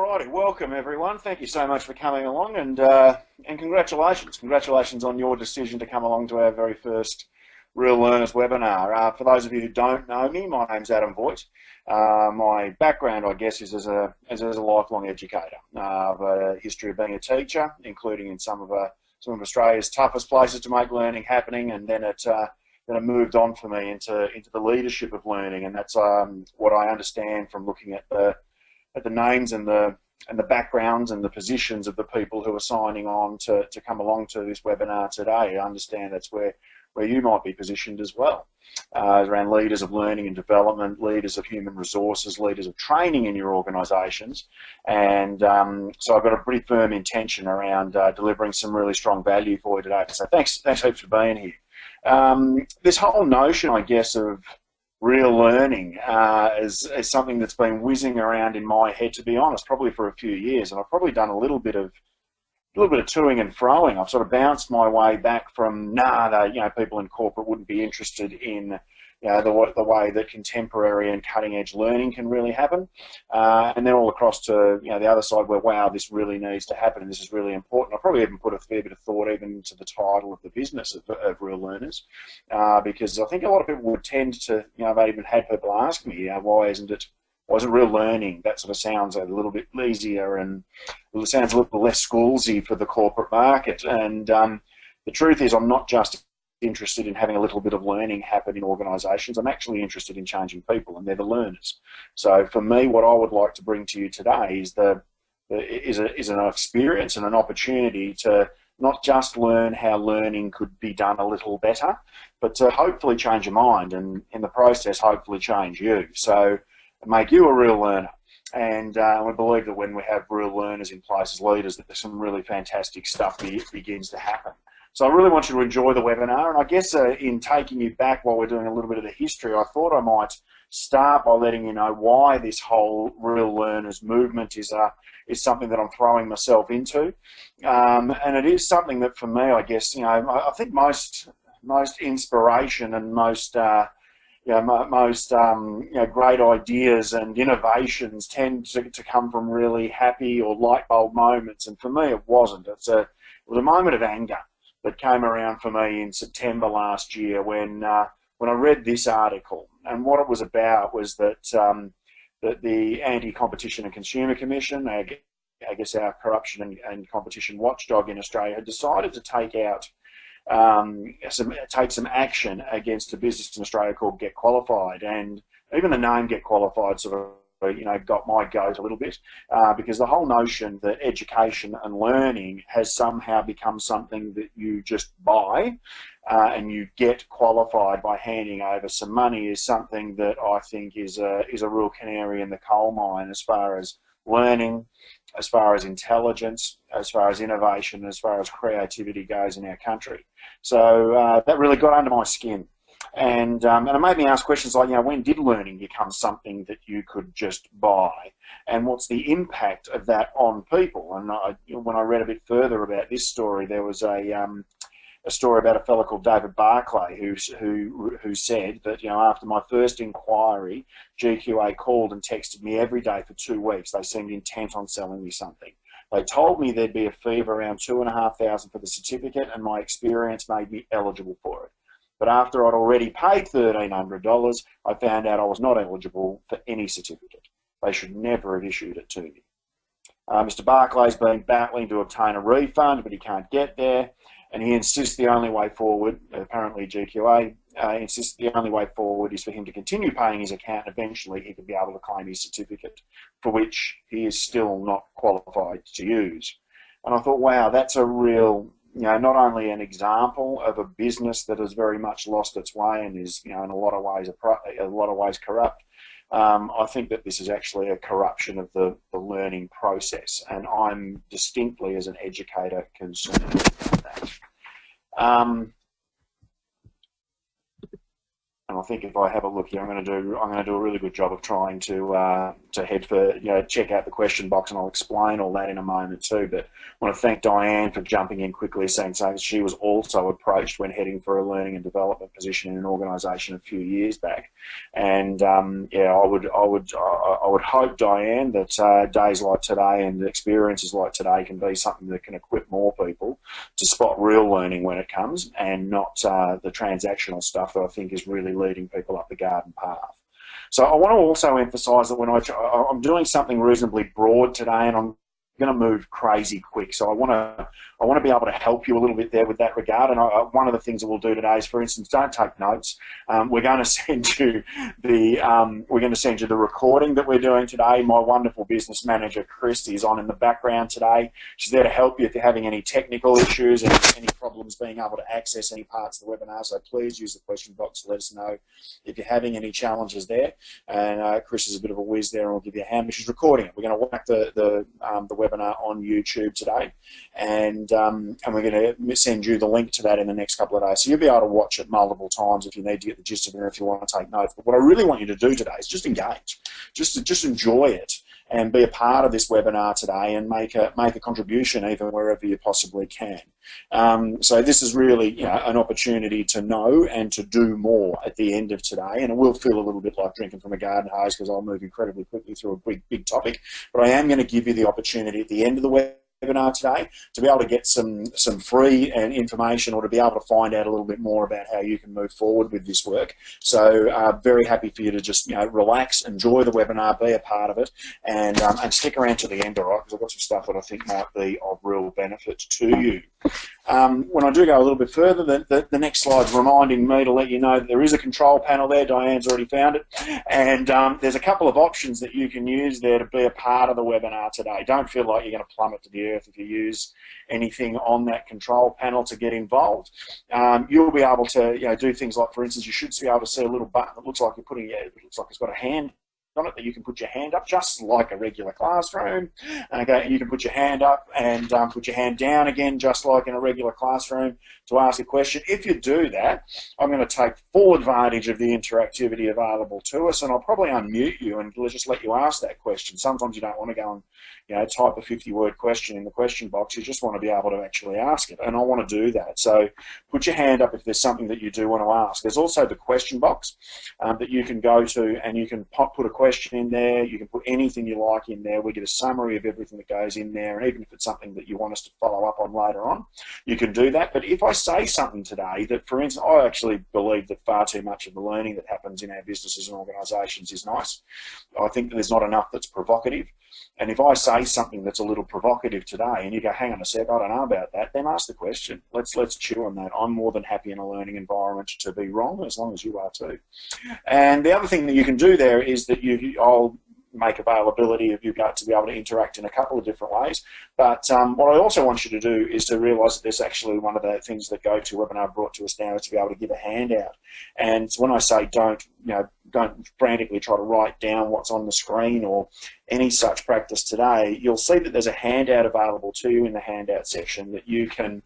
Righty, welcome everyone. Thank you so much for coming along, and congratulations. Congratulations on your decision to come along to our very first Real Learners webinar. For those of you who don't know me, my name's Adam Voigt. My background, I guess, is as a lifelong educator. I've a history of being a teacher, including in some of Australia's toughest places to make learning happening, and then it moved on for me into the leadership of learning, and that's what I understand from looking at the names and the backgrounds and the positions of the people who are signing on to come along to this webinar today. I understand that's where you might be positioned as well, around leaders of learning and development, leaders of human resources, leaders of training in your organisations, and so I've got a pretty firm intention around delivering some really strong value for you today. So thanks heaps for being here. This whole notion, I guess, of real learning is something that's been whizzing around in my head, to be honest, probably for a few years, and I've probably done a little bit of toing and froing. I've sort of bounced my way back from people in corporate wouldn't be interested in the way that contemporary and cutting-edge learning can really happen, and then all across to the other side where, wow, this really needs to happen and this is really important. I probably even put a fair bit of thought even into the title of the business of Real Learners, because I think a lot of people would tend to, I've even had people ask me, why isn't it real learning? That sort of sounds a little bit easier and it sounds a little less schoolsy for the corporate market. And the truth is, I'm not just interested in having a little bit of learning happen in organisations. I'm actually interested in changing people, and they're the learners. So for me, what I would like to bring to you today is an experience and an opportunity to not just learn how learning could be done a little better, but to hopefully change your mind, and in the process, hopefully change you. So make you a real learner. And we believe that when we have real learners in place as leaders, that there's some really fantastic stuff begins to happen. So I really want you to enjoy the webinar, and I guess in taking you back while we're doing a little bit of the history, I thought I might start by letting you know why this whole Real Learners movement is something that I'm throwing myself into, and it is something that for me, I guess, I think most inspiration and most great ideas and innovations tend to come from really happy or light bulb moments, and for me it wasn't. It was a moment of anger that came around for me in September last year when I read this article, and what it was about was that the Anti-Competition and Consumer Commission, I guess our corruption and competition watchdog in Australia, had decided to take some action against a business in Australia called Get Qualified, and even the name Get Qualified sort of got my goat a little bit, because the whole notion that education and learning has somehow become something that you just buy and you get qualified by handing over some money is something that I think is a real canary in the coal mine as far as learning, as far as intelligence, as far as innovation, as far as creativity goes in our country. So that really got under my skin. And it made me ask questions like, when did learning become something that you could just buy? And what's the impact of that on people? And when I read a bit further about this story, there was a story about a fellow called David Barclay who said that, after my first inquiry, GQA called and texted me every day for 2 weeks. They seemed intent on selling me something. They told me there'd be a fee of around $2,500 for the certificate, and my experience made me eligible for it. But after I'd already paid $1,300, I found out I was not eligible for any certificate. They should never have issued it to me. Mr. Barclay's been battling to obtain a refund, but he can't get there, and he insists the only way forward, apparently GQA, insists the only way forward is for him to continue paying his account, and eventually he could be able to claim his certificate, for which he is still not qualified to use. And I thought, wow, that's a real, not only an example of a business that has very much lost its way and is, in a lot of ways corrupt. I think that this is actually a corruption of the learning process, and I'm distinctly, as an educator, concerned about that. And I think if I have a look here, I'm going to do a really good job of trying to to head for, check out the question box, and I'll explain all that in a moment too. But I want to thank Diane for jumping in quickly, saying she was also approached when heading for a learning and development position in an organisation a few years back. And yeah, I would hope, Diane, that days like today and experiences like today can be something that can equip more people to spot real learning when it comes, and not the transactional stuff that I think is really leading people up the garden path. So I want to also emphasise that when I'm doing something reasonably broad today, and I'm going to move crazy quick, so I want to be able to help you a little bit there with that regard. And one of the things that we'll do today is, for instance, don't take notes. We're going to send you the recording that we're doing today. My wonderful business manager Christy is on in the background today. She's there to help you if you're having any technical issues and any problems being able to access any parts of the webinar. So please use the question box to let us know if you're having any challenges there. And Chris is a bit of a whiz there, and we'll give you a hand. But she's recording it. We're going to whack the webinar on YouTube today, and we're going to send you the link to that in the next couple of days. So you'll be able to watch it multiple times if you need to get the gist of it, or if you want to take notes. But what I really want you to do today is just engage, just enjoy it, and be a part of this webinar today, and make a contribution even wherever you possibly can. So this is really, an opportunity to know and to do more at the end of today, and it will feel a little bit like drinking from a garden hose, because I'll move incredibly quickly through a big topic. But I am going to give you the opportunity at the end of the webinar today to be able to get some free information, or to be able to find out a little bit more about how you can move forward with this work. So very happy for you to just relax, enjoy the webinar, be a part of it, and stick around to the end, all right, because I've got some stuff that I think might be of real benefit to you. When I do go a little bit further, the next slide's reminding me to let you know that there is a control panel there. Diane's already found it, and there's a couple of options that you can use there to be a part of the webinar today. Don't feel like you're going to plummet to the earth if you use anything on that control panel to get involved. You'll be able to do things like, for instance, you should be able to see a little button that looks like it looks like it's got a hand on it, that you can put your hand up just like a regular classroom. Okay, you can put your hand up and put your hand down again just like in a regular classroom to ask a question. If you do that, I'm going to take full advantage of the interactivity available to us, and I'll probably unmute you and just let you ask that question. Sometimes you don't want to go and type a 50-word question in the question box. You just want to be able to actually ask it, and I want to do that. So put your hand up if there's something that you do want to ask. There's also the question box that you can go to, and you can put a question in there. You can put anything you like in there. We get a summary of everything that goes in there, and even if it's something that you want us to follow up on later on, you can do that. But if I say something today that, for instance, I actually believe that far too much of the learning that happens in our businesses and organisations is nice. I think that there's not enough that's provocative. And if I say something that's a little provocative today, and you go, hang on a sec, I don't know about that, then ask the question. Let's chew on that. I'm more than happy in a learning environment to be wrong, as long as you are too. And the other thing that you can do there is that I'll make availability of you to be able to interact in a couple of different ways. But what I also want you to do is to realise that there's actually one of the things that GoToWebinar brought to us now is to be able to give a handout. And when I say don't frantically try to write down what's on the screen or any such practice today, you'll see that there's a handout available to you in the handout section that you can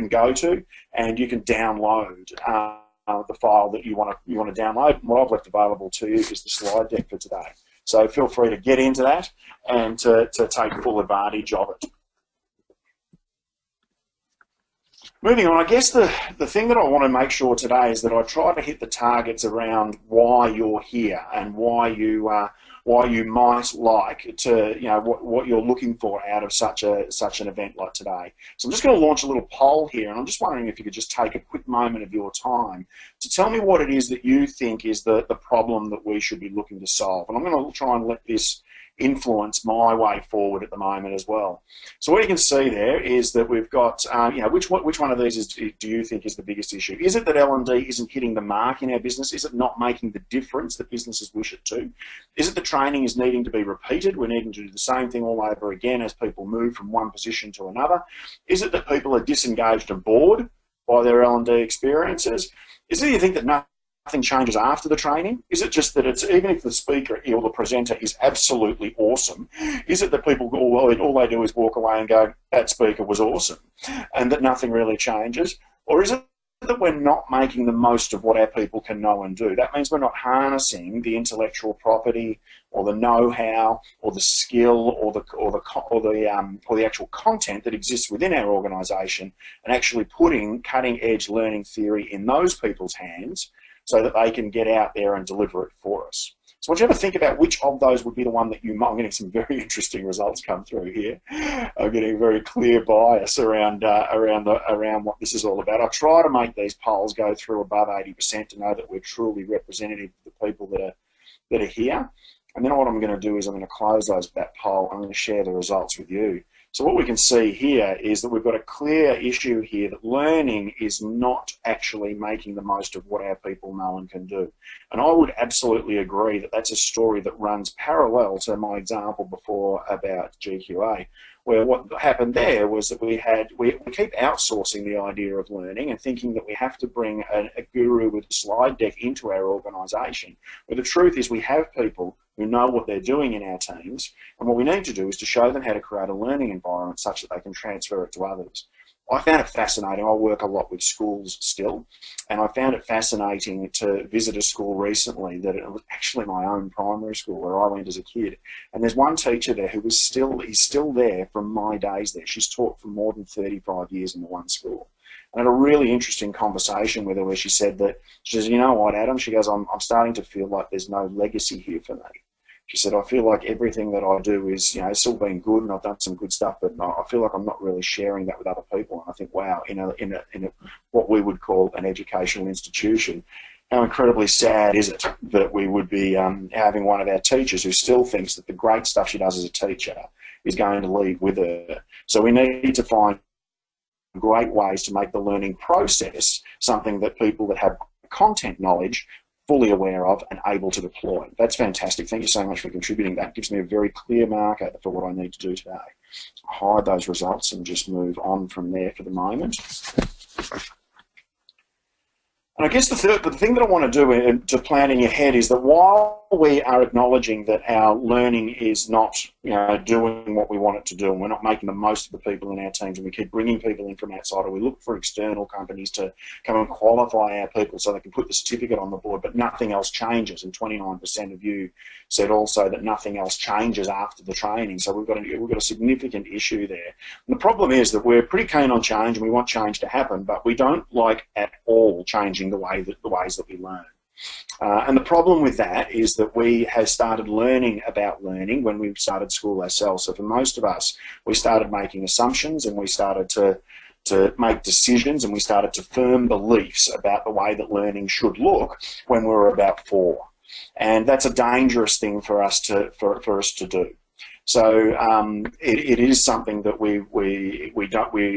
go to, and you can download the file that you want to download. And what I've left available to you is the slide deck for today. So feel free to get into that and to take full advantage of it. Moving on, I guess the thing that I want to make sure today is that I try to hit the targets around why you're here and why you might like to, what you're looking for out of such an event like today. So I'm just going to launch a little poll here, and I'm just wondering if you could just take a quick moment of your time to tell me what it is that you think is the problem that we should be looking to solve. And I'm going to try and let this influence my way forward at the moment as well. So what you can see there is that we've got, which one of these do you think is the biggest issue? Is it that L&D isn't hitting the mark in our business? Is it not making the difference that businesses wish it to? Is it the training is needing to be repeated? We're needing to do the same thing all over again as people move from one position to another? Is it that people are disengaged and bored by their L&D experiences? Is it you think that nothing changes after the training? Is it just that it's, even if the speaker or the presenter is absolutely awesome, is it that people all they do is walk away and go, that speaker was awesome, and that nothing really changes? Or is it that we're not making the most of what our people can know and do. That means we're not harnessing the intellectual property or the know-how or the skill or the actual content that exists within our organisation, and actually putting cutting-edge learning theory in those people's hands so that they can get out there and deliver it for us. So I want you to think about which of those would be the one that you might. I'm getting some very interesting results come through here. I'm getting a very clear bias around what this is all about. I try to make these polls go through above 80% to know that we're truly representative of the people that are here. And then what I'm going to do is I'm going to close that poll. I'm going to share the results with you. So what we can see here is that we've got a clear issue here that learning is not actually making the most of what our people know and can do. And I would absolutely agree that that's a story that runs parallel to my example before about GQA, where what happened there was that we keep outsourcing the idea of learning and thinking that we have to bring a guru with a slide deck into our organisation. But the truth is we have people who know what they're doing in our teams, and what we need to do is to show them how to create a learning environment such that they can transfer it to others. I found it fascinating. I work a lot with schools still, and I found it fascinating to visit a school recently that it was actually my own primary school where I went as a kid. And there's one teacher there who is still there from my days there. She's taught for more than 35 years in the one school. And I had a really interesting conversation with her where she said, you know what, Adam? She goes, I'm starting to feel like there's no legacy here for me. She said, I feel like everything that I do is, it's all been good and I've done some good stuff, but I feel like I'm not really sharing that with other people. And I think, wow, in what we would call an educational institution, how incredibly sad is it that we would be having one of our teachers who still thinks that the great stuff she does as a teacher is going to leave with her. So we need to find great ways to make the learning process something that people that have content knowledge fully aware of and able to deploy. That's fantastic. Thank you so much for contributing. That gives me a very clear marker for what I need to do today. I'll hide those results and just move on from there for the moment. And I guess the thing that I want to do to plan in your head is that while we are acknowledging that our learning is not, doing what we want it to do, and we're not making the most of the people in our teams, and we keep bringing people in from outside, or we look for external companies to come and qualify our people so they can put the certificate on the board, but nothing else changes. And 29% of you said also that nothing else changes after the training. So we've got a significant issue there. And the problem is that we're pretty keen on change, and we want change to happen, but we don't like at all changing the ways that we learn. And the problem with that is that we have started learning about learning when we started school ourselves. So for most of us, we started making assumptions, and we started to make decisions, and we started to form beliefs about the way that learning should look when we were about 4. And that's a dangerous thing for us to do. So it is something that we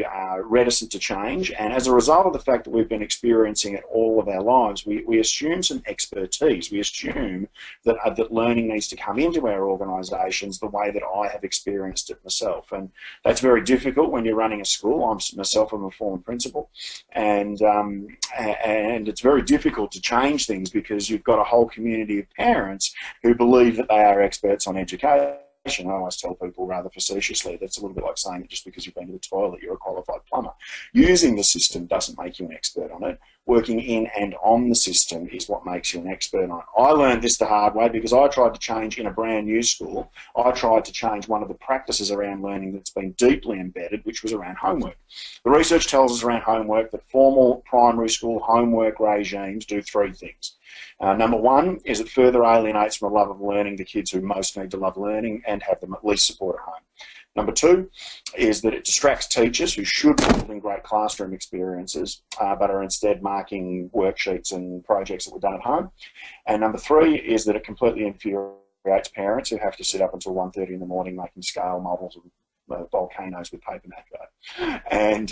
are reticent to change, and as a result of the fact that we've been experiencing it all of our lives, we assume some expertise. We assume that learning needs to come into our organisations the way that I have experienced it myself, and that's very difficult when you're running a school. I'm a former principal, and it's very difficult to change things because you've got a whole community of parents who believe that they are experts on education. I always tell people rather facetiously that's a little bit like saying that just because you've been to the toilet you're a qualified plumber. Using the system doesn't make you an expert on it. Working in and on the system is what makes you an expert on it. I learned this the hard way because I tried to change in a brand new school. I tried to change one of the practices around learning that's been deeply embedded, which was around homework. The research tells us around homework that formal primary school homework regimes do 3 things. Number 1 is it further alienates from a love of learning the kids who most need to love learning and have them at least support at home. Number 2 is that it distracts teachers who should be building great classroom experiences but are instead marking worksheets and projects that were done at home. And number 3 is that it completely infuriates parents who have to sit up until 1:30 in the morning making scale models of volcanoes with paper napkin. And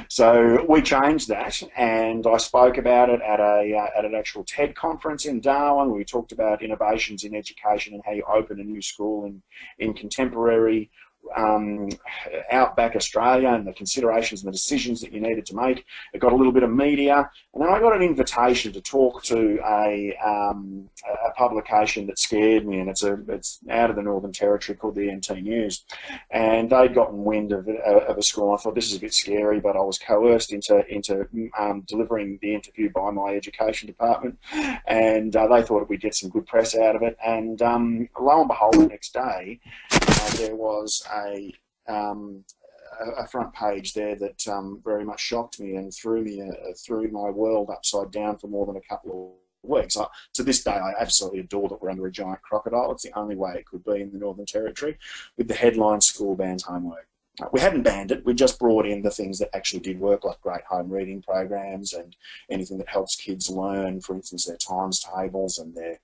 so we changed that, and I spoke about it at an actual TED conference in Darwin. We talked about innovations in education and how you open a new school in contemporary outback Australia and the considerations and the decisions that you needed to make. It got a little bit of media, and then I got an invitation to talk to a publication that scared me, and it's out of the Northern Territory, called the NT News, and they'd gotten wind of a school. I thought, this is a bit scary, but I was coerced into delivering the interview by my education department, and they thought we'd get some good press out of it. And lo and behold, the next day there was a front page there that very much shocked me and threw my world upside down for more than a couple of weeks. To this day, I absolutely adore that we're under a giant crocodile. It's the only way it could be in the Northern Territory, with the headline, "School bans homework." We hadn't banned it, we just brought in the things that actually did work, like great home reading programs and anything that helps kids learn, for instance, their times tables and their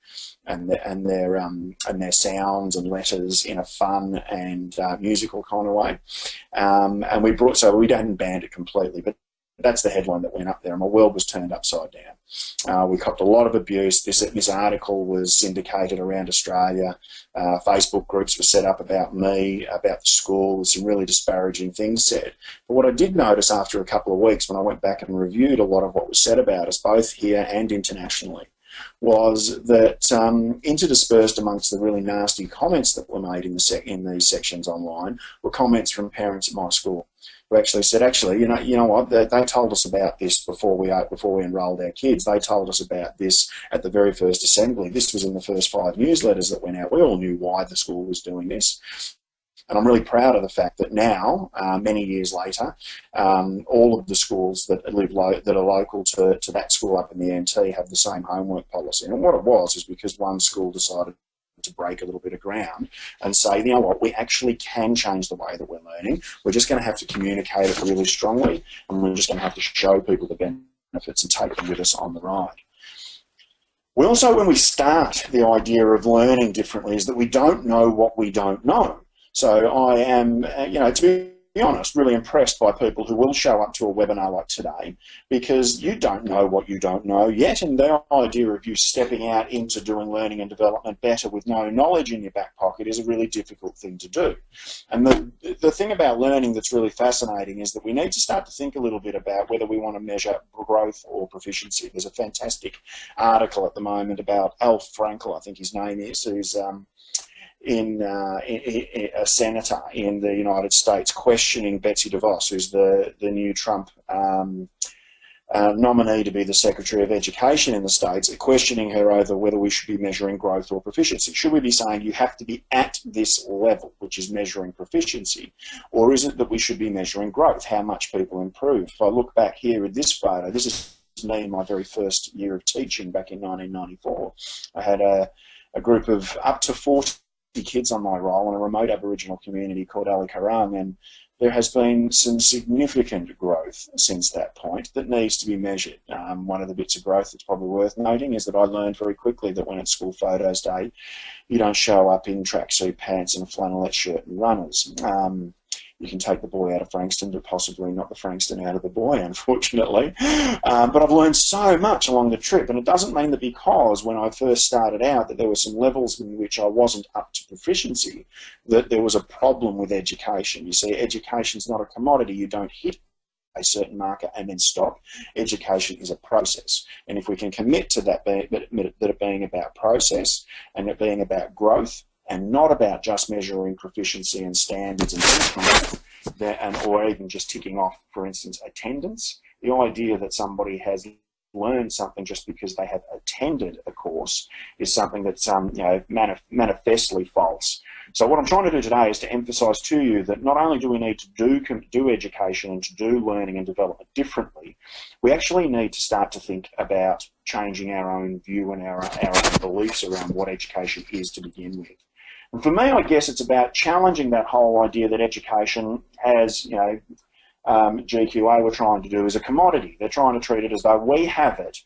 sounds and letters in a fun and musical kind of way. And we hadn't banned it completely, but that's the headline that went up there, and my world was turned upside down. We copped a lot of abuse. This article was syndicated around Australia. Facebook groups were set up about me, about the school, some really disparaging things said. But what I did notice after a couple of weeks, when I went back and reviewed a lot of what was said about us, both here and internationally, was that interdispersed amongst the really nasty comments that were made in these sections online were comments from parents at my school, who actually said, you know what, they told us about this before we enrolled our kids. They told us about this at the very first assembly. This was in the first 5 newsletters that went out. We all knew why the school was doing this. And I'm really proud of the fact that now, many years later, all of the schools that are local to that school up in the NT have the same homework policy. And what it was is because one school decided to break a little bit of ground and say, you know what, we actually can change the way that we're learning. We're just going to have to communicate it really strongly, and we're just going to have to show people the benefits and take them with us on the ride. We also, when we start the idea of learning differently, is that we don't know what we don't know. So I am, to be honest, really impressed by people who will show up to a webinar like today, because you don't know what you don't know yet, and the idea of you stepping out into doing learning and development better with no knowledge in your back pocket is a really difficult thing to do. And the thing about learning that's really fascinating is that we need to start to think a little bit about whether we want to measure growth or proficiency. There's a fantastic article at the moment about Alf Frankel, I think his name is, who's a senator in the United States, questioning Betsy DeVos, who's the new Trump nominee to be the Secretary of Education in the States, questioning her over whether we should be measuring growth or proficiency. Should we be saying you have to be at this level, which is measuring proficiency, or is it that we should be measuring growth, how much people improve? If I look back here at this photo, this is me in my very first year of teaching back in 1994. I had a group of up to 40 kids on my roll in a remote Aboriginal community called Ali Karang, and there has been some significant growth since that point that needs to be measured. One of the bits of growth that's probably worth noting is that I learned very quickly that when it's school photos day, you don't show up in tracksuit pants and a flannelette shirt and runners. You can take the boy out of Frankston, but possibly not the Frankston out of the boy, unfortunately. But I've learned so much along the trip, and it doesn't mean that because when I first started out that there were some levels in which I wasn't up to proficiency, that there was a problem with education. You see, education's not a commodity. You don't hit a certain marker and then stop. Education is a process, and if we can commit to that it being about process and it being about growth, and not about just measuring proficiency and standards and benchmarks, or even just ticking off, for instance, attendance. The idea that somebody has learned something just because they have attended a course is something that's manifestly false. So what I'm trying to do today is to emphasise to you that not only do we need to do education and to do learning and development differently, we actually need to start to think about changing our own view and our own beliefs around what education is to begin with. And for me, I guess it's about challenging that whole idea that education, as GQA were trying to do, is a commodity. They're trying to treat it as though we have it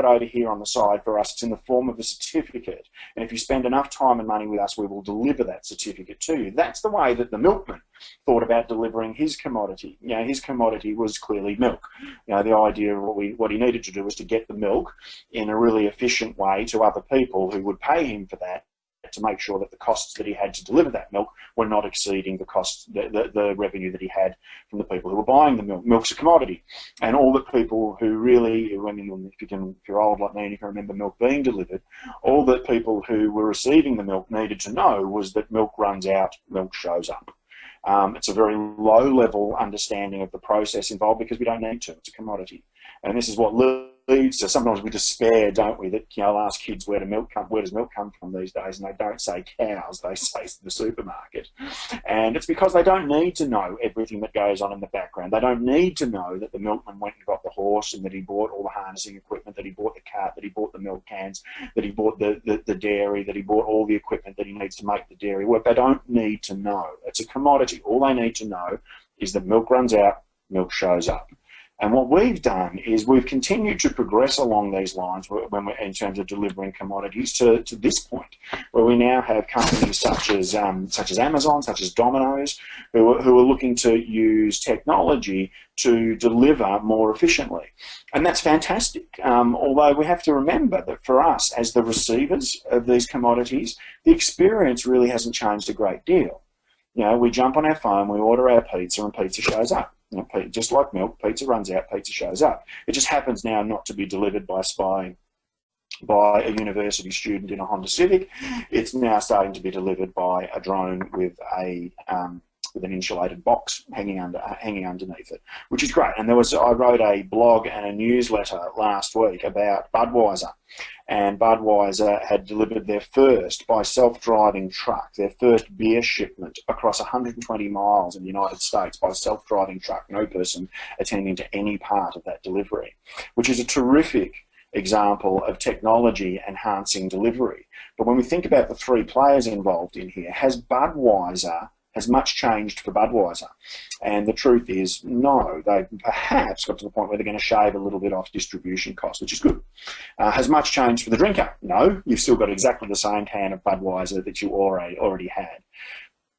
over here on the side for us. It's in the form of a certificate, and if you spend enough time and money with us, we will deliver that certificate to you. That's the way that the milkman thought about delivering his commodity. His commodity was clearly milk. The idea of what he needed to do was to get the milk in a really efficient way to other people who would pay him for that, to make sure that the costs that he had to deliver that milk were not exceeding the costs, the revenue that he had from the people who were buying the milk. Milk's a commodity, and all the people who really, I mean, if you're old like me and you can remember milk being delivered, all the people who were receiving the milk needed to know was that milk runs out, milk shows up. It's a very low-level understanding of the process involved because we don't need to. It's a commodity, and this is what leads to sometimes we despair, don't we? That I'll ask kids where does milk come from these days, and they don't say cows, they say the supermarket, and it's because they don't need to know everything that goes on in the background. They don't need to know that the milkman went and got the horse, and that he bought all the harnessing equipment, that he bought the cart, that he bought the milk cans, that he bought the dairy, that he bought all the equipment that he needs to make the dairy work. They don't need to know. It's a commodity. All they need to know is that milk runs out, milk shows up. And what we've done is we've continued to progress along these lines in terms of delivering commodities to this point, where we now have companies such as Amazon, such as Domino's, who are looking to use technology to deliver more efficiently. And that's fantastic. Although we have to remember that for us, as the receivers of these commodities, the experience really hasn't changed a great deal. We jump on our phone, we order our pizza, and pizza shows up. Just like milk, pizza runs out, pizza shows up. It just happens now not to be delivered by a university student in a Honda Civic. It's now starting to be delivered by a drone with an insulated box hanging underneath it, which is great. And I wrote a blog and a newsletter last week about Budweiser, and Budweiser had delivered their first by self-driving truck, their first beer shipment across 120 miles in the United States by self-driving truck, no person attending to any part of that delivery, which is a terrific example of technology enhancing delivery. But when we think about the three players involved in here, has much changed for Budweiser? And the truth is, no. They perhaps got to the point where they're going to shave a little bit off distribution costs, which is good. Has much changed for the drinker? No. You've still got exactly the same can of Budweiser that you already had.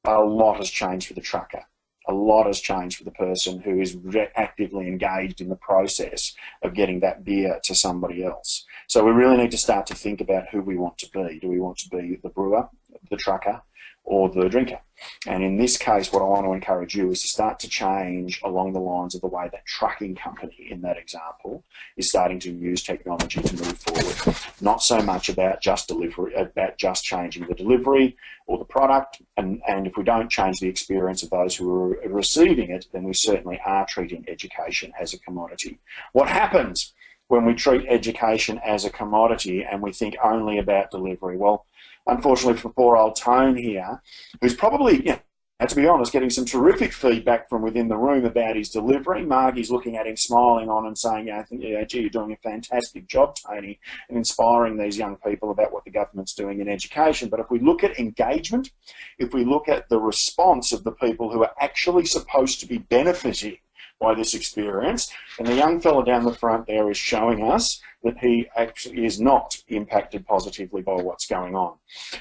A lot has changed for the trucker. A lot has changed for the person who is actively engaged in the process of getting that beer to somebody else. So we really need to start to think about who we want to be. Do we want to be the brewer, the trucker, or the drinker? And in this case, what I want to encourage you is to start to change along the lines of the way that trucking company in that example is starting to use technology to move forward. Not so much about just delivery, about just changing the delivery or the product, and if we don't change the experience of those who are receiving it, then we certainly are treating education as a commodity. What happens when we treat education as a commodity and we think only about delivery? Well, unfortunately for poor old Tone here, who's probably, to be honest, getting some terrific feedback from within the room about his delivery. Margie's looking at him, smiling on and saying, gee, you're doing a fantastic job, Tony, and inspiring these young people about what the government's doing in education. But if we look at engagement, if we look at the response of the people who are actually supposed to be benefiting by this experience, and the young fellow down the front there is showing us that he actually is not impacted positively by what's going on.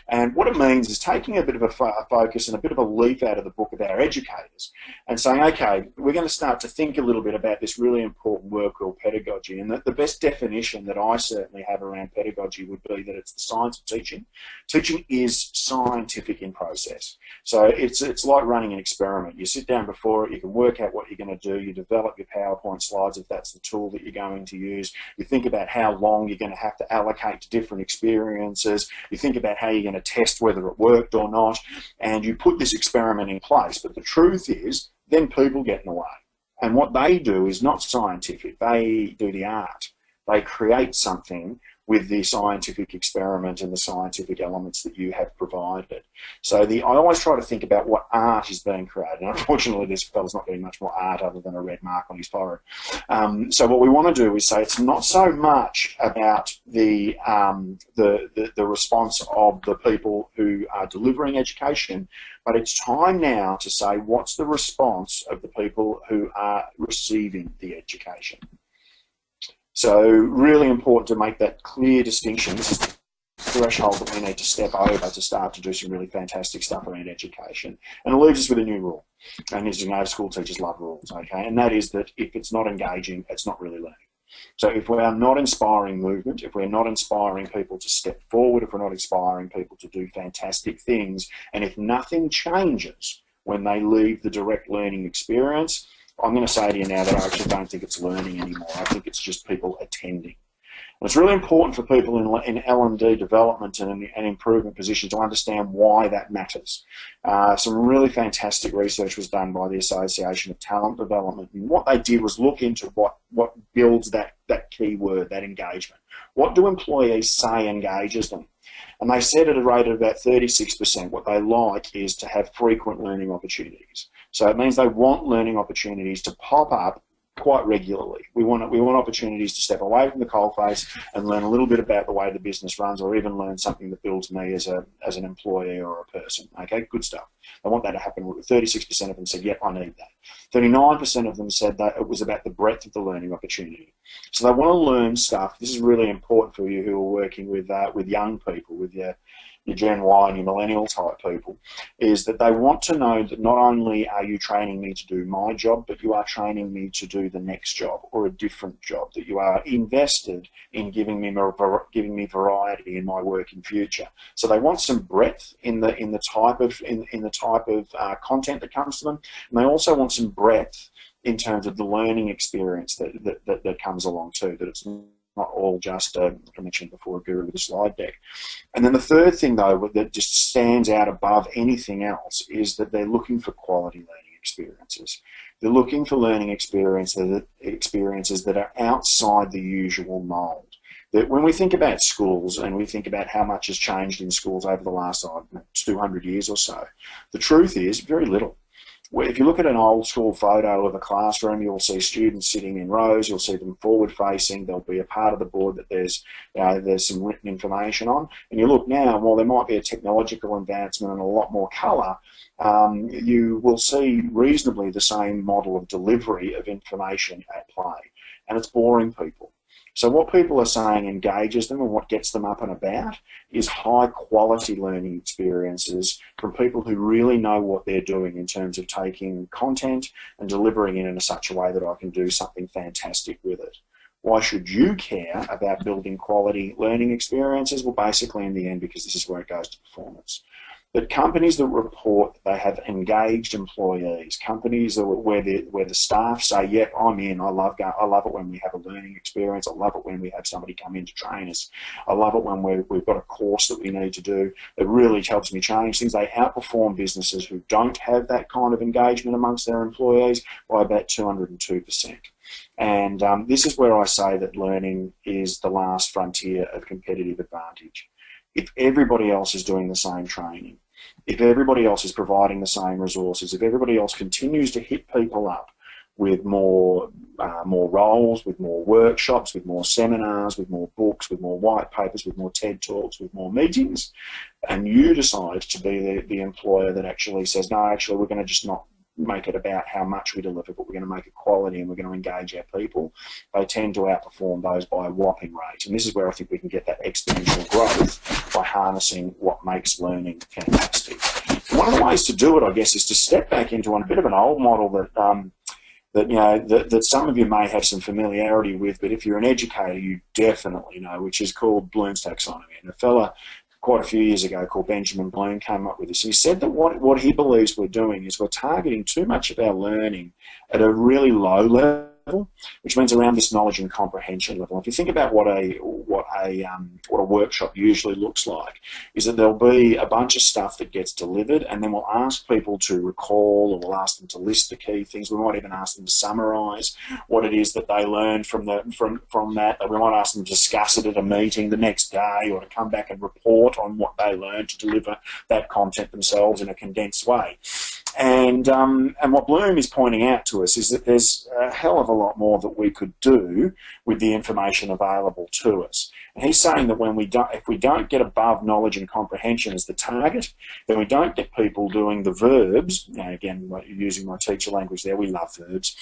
And what it means is taking a bit of a focus and a bit of a leaf out of the book of our educators and saying, okay, we're going to start to think a little bit about this really important work called pedagogy. And the best definition that I certainly have around pedagogy would be that it's the science of teaching. Teaching is scientific in process. So it's like running an experiment. You sit down before it, you can work out what you're going to do, you develop your PowerPoint slides if that's the tool that you're going to use, you think about how long you're going to have to allocate to different experiences, you think about how you're going to test whether it worked or not, and you put this experiment in place. But the truth is, then people get in the way. And what they do is not scientific, they do the art. They create something with the scientific experiment and the scientific elements that you have provided. So I always try to think about what art is being created. And unfortunately, this fellow's not getting much more art other than a red mark on his forehead. So what we want to do is say it's not so much about the response of the people who are delivering education, but it's time now to say what's the response of the people who are receiving the education. So really important to make that clear distinction. This is the threshold that we need to step over to start to do some really fantastic stuff around education. And it leaves us with a new rule. And as you know, school teachers love rules, okay? And that is that if it's not engaging, it's not really learning. So if we are not inspiring movement, if we're not inspiring people to step forward, if we're not inspiring people to do fantastic things, and if nothing changes when they leave the direct learning experience, I'm going to say to you now that I actually don't think it's learning anymore. I think it's just people attending. And it's really important for people in L&D development and improvement positions to understand why that matters. Some really fantastic research was done by the Association of Talent Development, and what they did was look into what builds that key word, that engagement. What do employees say engages them? And they said at a rate of about 36%, what they like is to have frequent learning opportunities. So it means they want learning opportunities to pop up quite regularly. We want opportunities to step away from the coalface and learn a little bit about the way the business runs, or even learn something that builds me as an employee or a person. Okay, good stuff. They want that to happen. 36% of them said, yep, I need that. 39% of them said that it was about the breadth of the learning opportunity. So they want to learn stuff. This is really important for you who are working with young people, with your Gen Y and your millennial type people, is that they want to know that not only are you training me to do my job, but you are training me to do the next job or a different job, that you are invested in giving me variety in my work in future. So they want some breadth in the type of content that comes to them, and they also want some breadth in terms of the learning experience that comes along too, that it's not all just, like I mentioned before, a guru with a slide deck. And then the third thing, though, that just stands out above anything else is that they're looking for quality learning experiences. They're looking for learning experiences that are outside the usual mould. That when we think about schools and we think about how much has changed in schools over the last 200 years or so, the truth is very little. If you look at an old school photo of a classroom, you'll see students sitting in rows, you'll see them forward facing, there'll be a part of the board that there's some written information on. And you look now, while there might be a technological advancement and a lot more colour, you will see reasonably the same model of delivery of information at play. And it's boring people. So what people are saying engages them, and what gets them up and about is high quality learning experiences from people who really know what they're doing in terms of taking content and delivering it in such a way that I can do something fantastic with it. Why should you care about building quality learning experiences? Well, basically in the end, because this is where it goes to performance. That companies that report they have engaged employees, companies where the staff say, "Yep, I'm in. I love it when we have a learning experience. I love it when we have somebody come in to train us. I love it when we've got a course that we need to do. It really helps me change things." They outperform businesses who don't have that kind of engagement amongst their employees by about 202%. And this is where I say that learning is the last frontier of competitive advantage. If everybody else is doing the same training, if everybody else is providing the same resources, if everybody else continues to hit people up with more roles, with more workshops, with more seminars, with more books, with more white papers, with more TED Talks, with more meetings, and you decide to be the employer that actually says, no, actually we're going to just not make it about how much we deliver, but we're going to make it quality and we're going to engage our people, they tend to outperform those by a whopping rate. And this is where I think we can get that exponential growth by harnessing what makes learning fantastic. One of the ways to do it, I guess, is to step back into a bit of an old model that some of you may have some familiarity with, but if you're an educator, you definitely know, which is called Bloom's Taxonomy. And a fella quite a few years ago called Benjamin Bloom came up with this. He said that what he believes we're doing is we're targeting too much of our learning at a really low level, which means around this knowledge and comprehension level. If you think about what a workshop usually looks like, is that there'll be a bunch of stuff that gets delivered, and then we'll ask people to recall, or we'll ask them to list the key things. We might even ask them to summarise what it is that they learned from that. We might ask them to discuss it at a meeting the next day, or to come back and report on what they learned to deliver that content themselves in a condensed way. And what Bloom is pointing out to us is that there's a hell of a lot more that we could do with the information available to us. And he's saying that if we don't get above knowledge and comprehension as the target, then we don't get people doing the verbs. Now, again, using my teacher language there, we love verbs.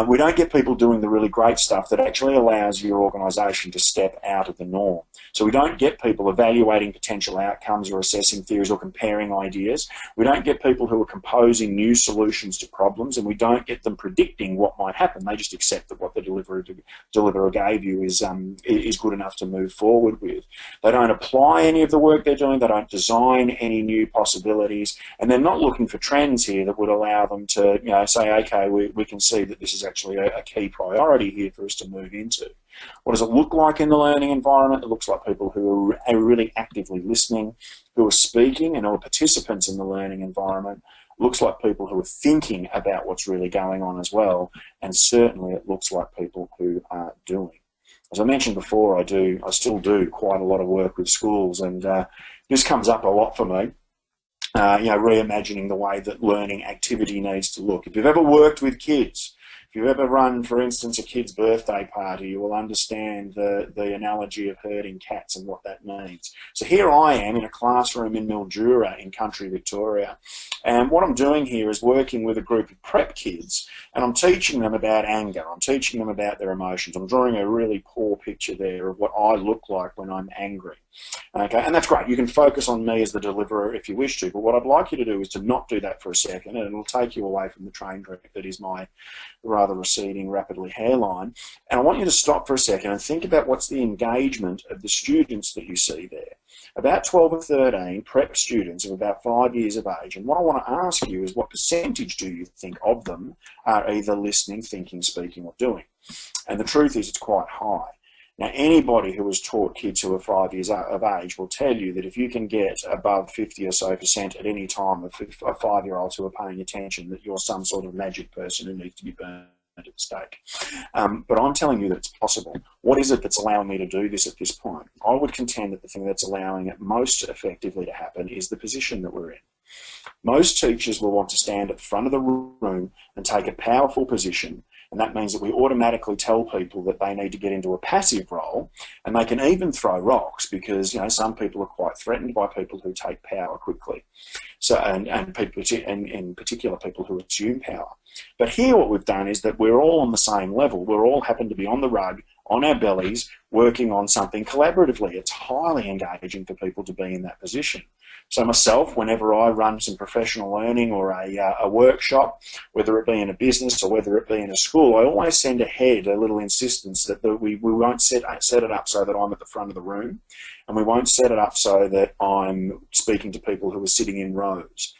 We don't get people doing the really great stuff that actually allows your organisation to step out of the norm. So we don't get people evaluating potential outcomes or assessing theories or comparing ideas. We don't get people who are composing proposing new solutions to problems, and we don't get them predicting what might happen. They just accept that what the deliverer gave you is good enough to move forward with. They don't apply any of the work they're doing. They don't design any new possibilities, and they're not looking for trends here that would allow them to, you know, say, okay, we can see that this is actually a key priority here for us to move into. What does it look like in the learning environment? It looks like people who are really actively listening, who are speaking and are participants in the learning environment. It looks like people who are thinking about what's really going on as well, and certainly it looks like people who are doing. As I mentioned before, I still do quite a lot of work with schools, and this comes up a lot for me. You know, reimagining the way that learning activity needs to look. If you've ever worked with kids, if you've ever run, for instance, a kid's birthday party, you will understand the analogy of herding cats and what that means. So here I am in a classroom in Mildura in country Victoria, and what I'm doing here is working with a group of prep kids, and I'm teaching them about anger, I'm teaching them about their emotions. I'm drawing a really poor picture there of what I look like when I'm angry. Okay, and that's great. You can focus on me as the deliverer if you wish to, but what I'd like you to do is to not do that for a second, and it'll take you away from the train wreck that is my rather receding rapidly hairline. And I want you to stop for a second and think about what's the engagement of the students that you see there. About 12 or 13 prep students of about 5 years of age, and what I want to ask you is what percentage do you think of them are either listening, thinking, speaking or doing? And the truth is it's quite high. Now, anybody who has taught kids who are 5 years of age will tell you that if you can get above 50 or so % at any time of 5-year-olds who are paying attention, that you're some sort of magic person who needs to be burned at the stake. But I'm telling you that it's possible. What is it that's allowing me to do this at this point? I would contend that the thing that's allowing it most effectively to happen is the position that we're in. Most teachers will want to stand at the front of the room and take a powerful position, and that means that we automatically tell people that they need to get into a passive role, and they can even throw rocks because, you know, some people are quite threatened by people who take power quickly. So, and people, and in particular, people who assume power. But here what we've done is that we're all on the same level. We're all happen to be on the rug, on our bellies, working on something collaboratively. It's highly engaging for people to be in that position. So myself, whenever I run some professional learning or a workshop, whether it be in a business or whether it be in a school, I always send ahead a little insistence that we won't set it up so that I'm at the front of the room, and we won't set it up so that I'm speaking to people who are sitting in rows,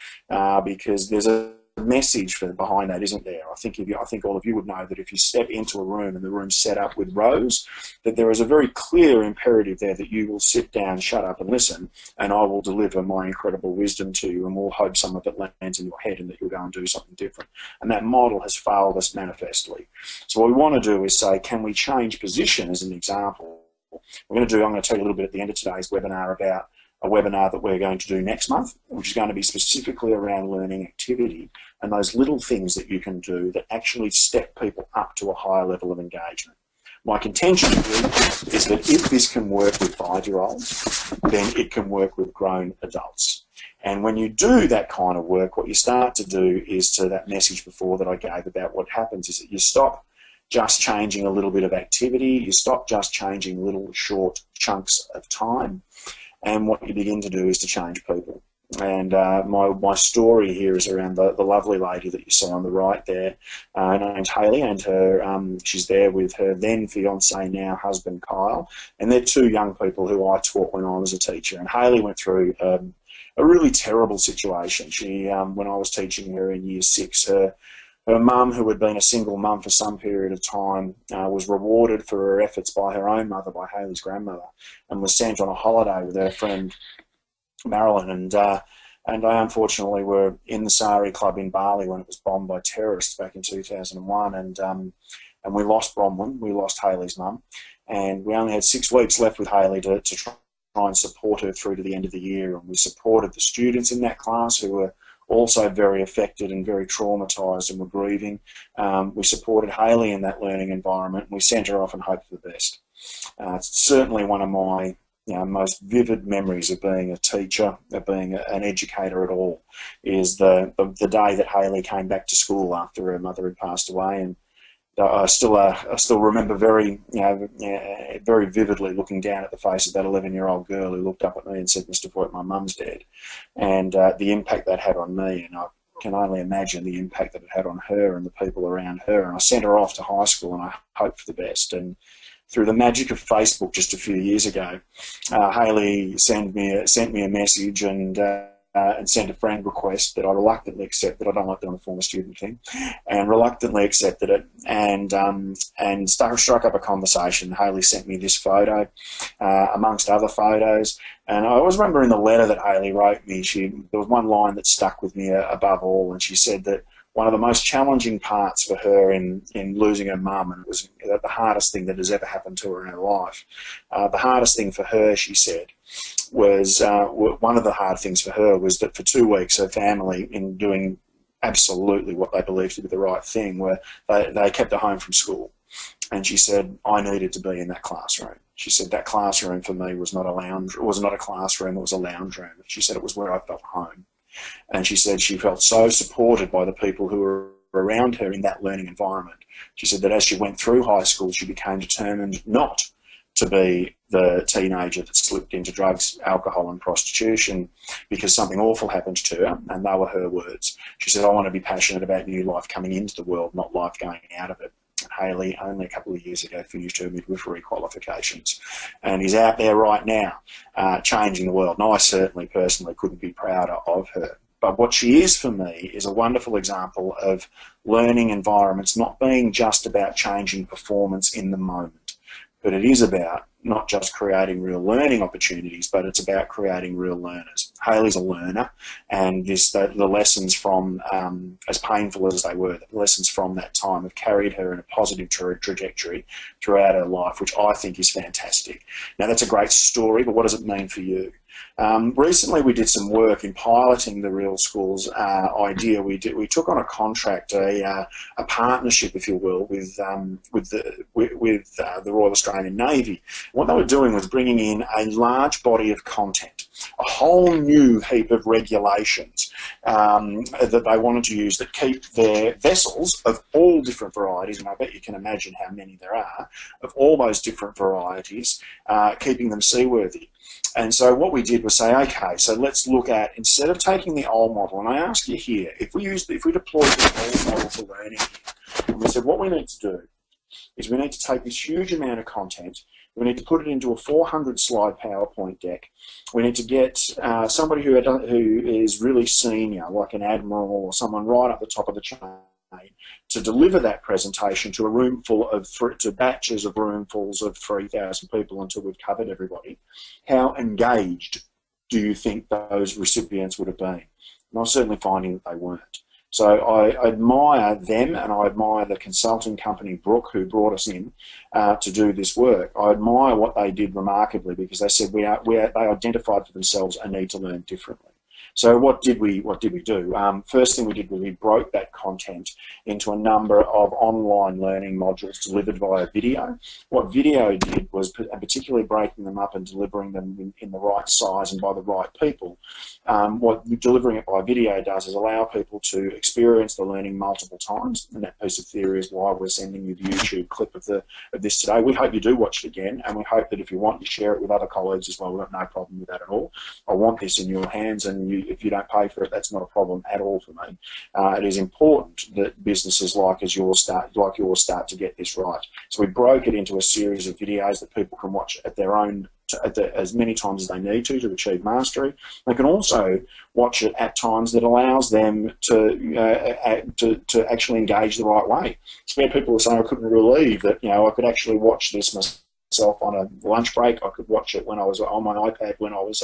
because there's a message behind that, isn't there? I think all of you would know that if you step into a room and the room's set up with rows, that there is a very clear imperative there that you will sit down, shut up and listen, and I will deliver my incredible wisdom to you, and we'll hope some of it lands in your head and that you'll go and do something different. And that model has failed us manifestly. So what we want to do is say, can we change position as an example? I'm going to tell you a little bit at the end of today's webinar about a webinar that we're going to do next month, which is going to be specifically around learning activity and those little things that you can do that actually step people up to a higher level of engagement. My contention is that if this can work with 5-year-olds, then it can work with grown adults. And when you do that kind of work, what you start to do is, to that message before that I gave about what happens, is that you stop just changing a little bit of activity, you stop just changing little short chunks of time, and what you begin to do is to change people. And my story here is around the lovely lady that you see on the right there. Her name's Hayley, and she's there with her then fiance, now husband Kyle, and they're two young people who I taught when I was a teacher. And Hayley went through a really terrible situation. She, when I was teaching her in year 6, her mum, who had been a single mum for some period of time, was rewarded for her efforts by her own mother, by Hayley's grandmother, and was sent on a holiday with her friend Marilyn. And I unfortunately were in the Sari Club in Bali when it was bombed by terrorists back in 2001, and we lost Bronwyn, we lost Hayley's mum, and we only had 6 weeks left with Hayley to try and support her through to the end of the year. And we supported the students in that class who were also very affected and very traumatised and were grieving. We supported Hayley in that learning environment, and we sent her off and hoped for the best. It's certainly one of my most vivid memories of being a teacher, of being an educator at all, is the day that Hayley came back to school after her mother had passed away. And I still remember very vividly looking down at the face of that 11-year-old girl who looked up at me and said, "Mr. Voigt, my mum's dead," and the impact that had on me. And can only imagine the impact that it had on her and the people around her. And I sent her off to high school, and I hoped for the best. And through the magic of Facebook just a few years ago, Hayley sent me a message and sent a friend request that I reluctantly accepted. I don't like doing the former student thing, and reluctantly accepted it, and struck up a conversation. Hayley sent me this photo, amongst other photos, and I always remember in the letter that Hayley wrote me, there was one line that stuck with me above all, and she said that one of the most challenging parts for her in losing her mum, and it was the hardest thing that has ever happened to her in her life. The hardest thing for her, she said, was one of the hard things for her was that for 2 weeks her family, in doing absolutely what they believed to be the right thing, they kept her home from school. And she said, I needed to be in that classroom. She said that classroom for me was not a classroom, it was a lounge room. She said it was where I felt home. And she said she felt so supported by the people who were around her in that learning environment. She said that as she went through high school, she became determined not to be the teenager that slipped into drugs, alcohol and prostitution because something awful happened to her, and they were her words. She said, I want to be passionate about new life coming into the world, not life going out of it. Hayley, only a couple of years ago, finished her midwifery qualifications and is out there right now changing the world. And I certainly personally couldn't be prouder of her. But what she is for me is a wonderful example of learning environments not being just about changing performance in the moment, but it is about not just creating real learning opportunities, but it's about creating real learners. Hayley's a learner, and the lessons from, as painful as they were, the lessons from that time have carried her in a positive trajectory throughout her life, which I think is fantastic. Now, that's a great story, but what does it mean for you? Recently, we did some work in piloting the Real Schools idea. We took on a contract, a partnership, if you will, with the Royal Australian Navy. What they were doing was bringing in a large body of content, a whole new heap of regulations that they wanted to use that keep their vessels of all different varieties, and I bet you can imagine how many there are, of all those different varieties, keeping them seaworthy. And so what we did was say, okay, so let's look at, instead of taking the old model, and I ask you here, if we deploy the old model for learning here, and we said what we need to do is we need to take this huge amount of content, we need to put it into a 400-slide PowerPoint deck. We need to get somebody who is really senior, like an admiral or someone right up the top of the chain, to deliver that presentation to a room full of, to batches of roomfuls of 3,000 people until we've covered everybody. How engaged do you think those recipients would have been? And I was certainly finding that they weren't. So I admire them, and I admire the consulting company Brook, who brought us in to do this work. I admire what they did remarkably, because they said they identified for themselves a need to learn differently. So what did we do? First thing we did was we broke that content into a number of online learning modules delivered via video. What video did was, and particularly breaking them up and delivering them in the right size and by the right people, what delivering it by video does is allow people to experience the learning multiple times, and that piece of theory is why we're sending you the YouTube clip of this today. We hope you do watch it again, and we hope that if you want, you share it with other colleagues as well. We've got no problem with that at all. I want this in your hands, and if you don't pay for it, that's not a problem at all for me. It is important that businesses like yours start to get this right. So we broke it into a series of videos that people can watch at their own, as many times as they need to achieve mastery. They can also watch it at times that allows them to actually engage the right way. So where people are saying, I couldn't believe that I could actually watch this myself on a lunch break. I could watch it when I was on my iPad when I was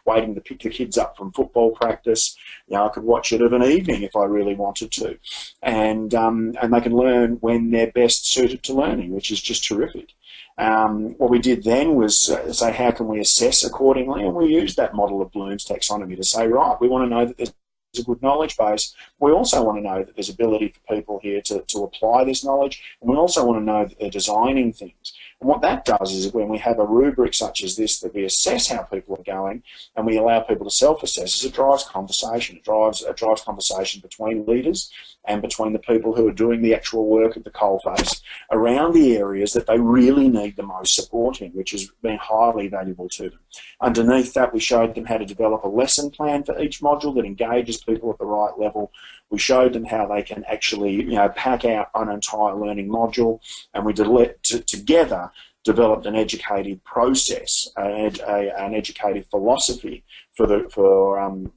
waiting to pick the kids up from football practice. I could watch it of an evening if I really wanted to, and they can learn when they're best suited to learning, which is just terrific. What we did then was say, how can we assess accordingly? And we used that model of Bloom's taxonomy to say, right, we want to know that there's a good knowledge base. We also want to know that there's ability for people here to apply this knowledge, and we also want to know that they're designing things. And what that does is when we have a rubric such as this, that we assess how people are going and we allow people to self-assess, is it drives conversation. It drives conversation between leaders and between the people who are doing the actual work at the coalface around the areas that they really need the most support in, which has been highly valuable to them. Underneath that, we showed them how to develop a lesson plan for each module that engages people at the right level. We showed them how they can actually, pack out an entire learning module, and we together developed an educative process, an educative philosophy for the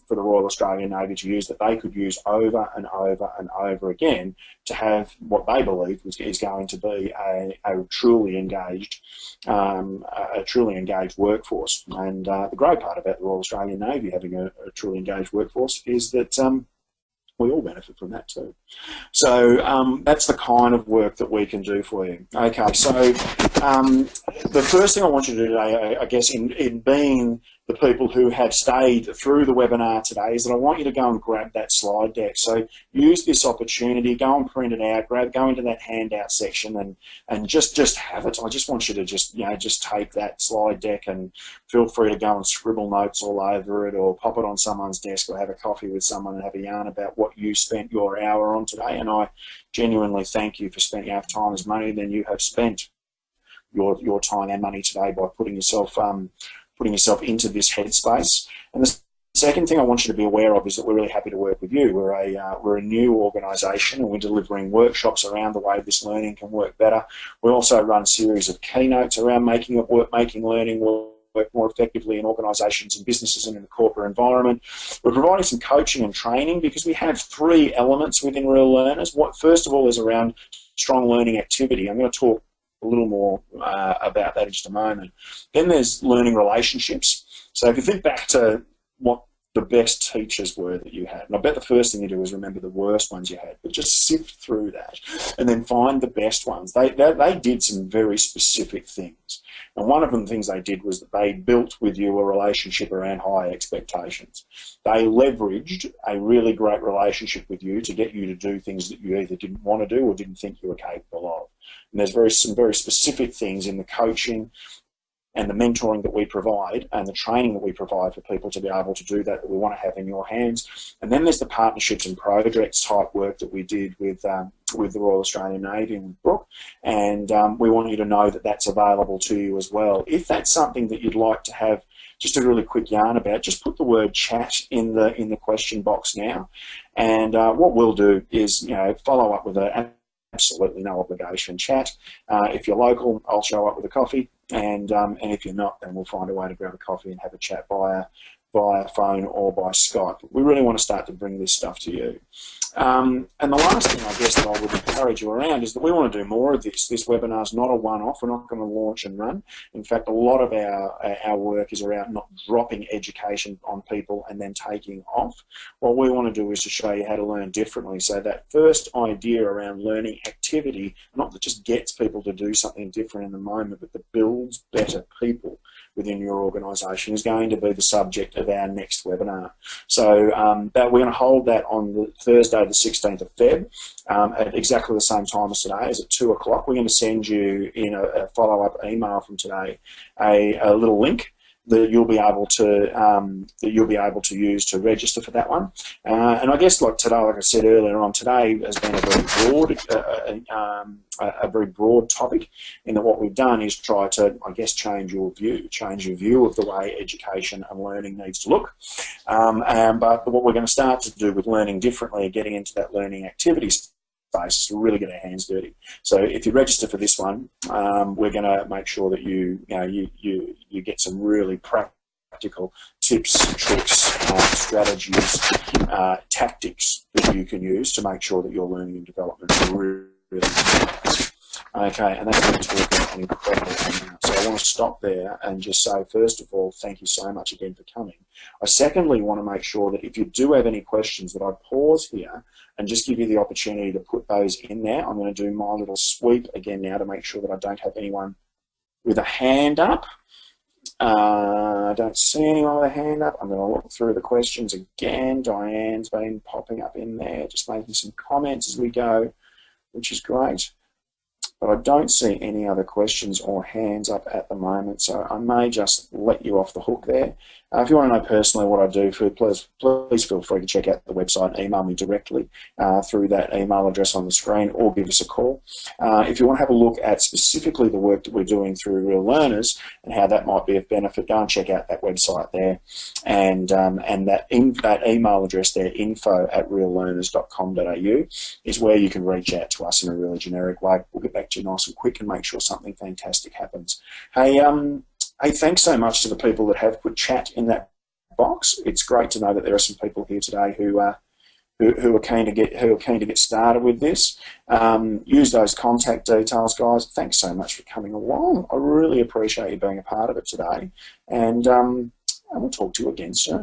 Royal Australian Navy to use, that they could use over and over and over again to have what they believe is going to be a truly engaged workforce. And the great part about the Royal Australian Navy having a truly engaged workforce is that we all benefit from that too. So that's the kind of work that we can do for you. Okay, so the first thing I want you to do today, I guess, in being the people who have stayed through the webinar today, is that I want you to go and grab that slide deck. So use this opportunity, go and print it out, go into that handout section and just have it. I just want you to just take that slide deck, and feel free to go and scribble notes all over it, or pop it on someone's desk, or have a coffee with someone and have a yarn about what you spent your hour on today. And I genuinely thank you for spending our time as money. Then you have spent your time and money today by putting yourself into this headspace. And the second thing I want you to be aware of is that we're really happy to work with you. We're a new organisation, and we're delivering workshops around the way this learning can work better. We also run a series of keynotes around making learning work more effectively in organisations and businesses and in the corporate environment. We're providing some coaching and training, because we have three elements within Real Learners. First of all is around strong learning activity. I'm going to talk a little more about that in just a moment. Then there's learning relationships. So if you think back to what the best teachers were that you had, and I bet the first thing you do is remember the worst ones you had, but just sift through that and then find the best ones. They did some very specific things, and one of the things they did was that they built with you a relationship around high expectations. They leveraged a really great relationship with you to get you to do things that you either didn't want to do or didn't think you were capable of. And there's some very specific things in the coaching and the mentoring that we provide and the training that we provide for people to be able to do that we want to have in your hands. And then there's the partnerships and projects type work that we did with the Royal Australian Navy and with Brooke, and we want you to know that that's available to you as well. If that's something that you'd like to have just a really quick yarn about, just put the word chat in the question box now, and what we'll do is follow up with a absolutely no obligation chat. If you're local, I'll show up with a coffee, and if you're not, then we'll find a way to grab a coffee and have a chat via phone or by Skype. We really want to start to bring this stuff to you. And the last thing, I guess, that I would encourage you around is that we want to do more of this. This webinar is not a one-off. We're not going to launch and run. In fact, a lot of our work is around not dropping education on people and then taking off. What we want to do is to show you how to learn differently. So that first idea around learning activity, not that just gets people to do something different in the moment, but that builds better people within your organisation, is going to be the subject of our next webinar. So that we're going to hold that on the Thursday, the 16th of Feb, at exactly the same time as today, is at 2 o'clock. We're going to send you in a follow-up email from today a little link that you'll be able to use to register for that one. And I guess, like today, like I said earlier on, today has been a very broad topic, in that what we've done is try to, I guess, change your view of the way education and learning needs to look. But what we're going to start to do with learning differently and getting into that learning activities space is to really get our hands dirty. So if you register for this one, we're going to make sure that you get some really practical tips, tricks, strategies, tactics that you can use to make sure that your learning and development is really okay, and that's going to be an incredible amount. So I want to stop there and just say, first of all, thank you so much again for coming. I secondly want to make sure that if you do have any questions, that I pause here and just give you the opportunity to put those in there. I'm going to do my little sweep again now to make sure that I don't have anyone with a hand up. I don't see anyone with a hand up. I'm going to look through the questions again. Diane's been popping up in there, just making some comments as we go, which is great. But I don't see any other questions or hands up at the moment, so I may just let you off the hook there. If you want to know personally what I do, please feel free to check out the website and email me directly through that email address on the screen, or give us a call. If you want to have a look at specifically the work that we're doing through Real Learners and how that might be of benefit, go and check out that website there, and that email address there, info@reallearners.com.au, is where you can reach out to us in a really generic way. We'll get back to you nice and quick and make sure something fantastic happens. Hey, thanks so much to the people that have put chat in that box. It's great to know that there are some people here today who are keen to get started with this. Use those contact details, guys. Thanks so much for coming along. I really appreciate you being a part of it today, and we'll talk to you again soon.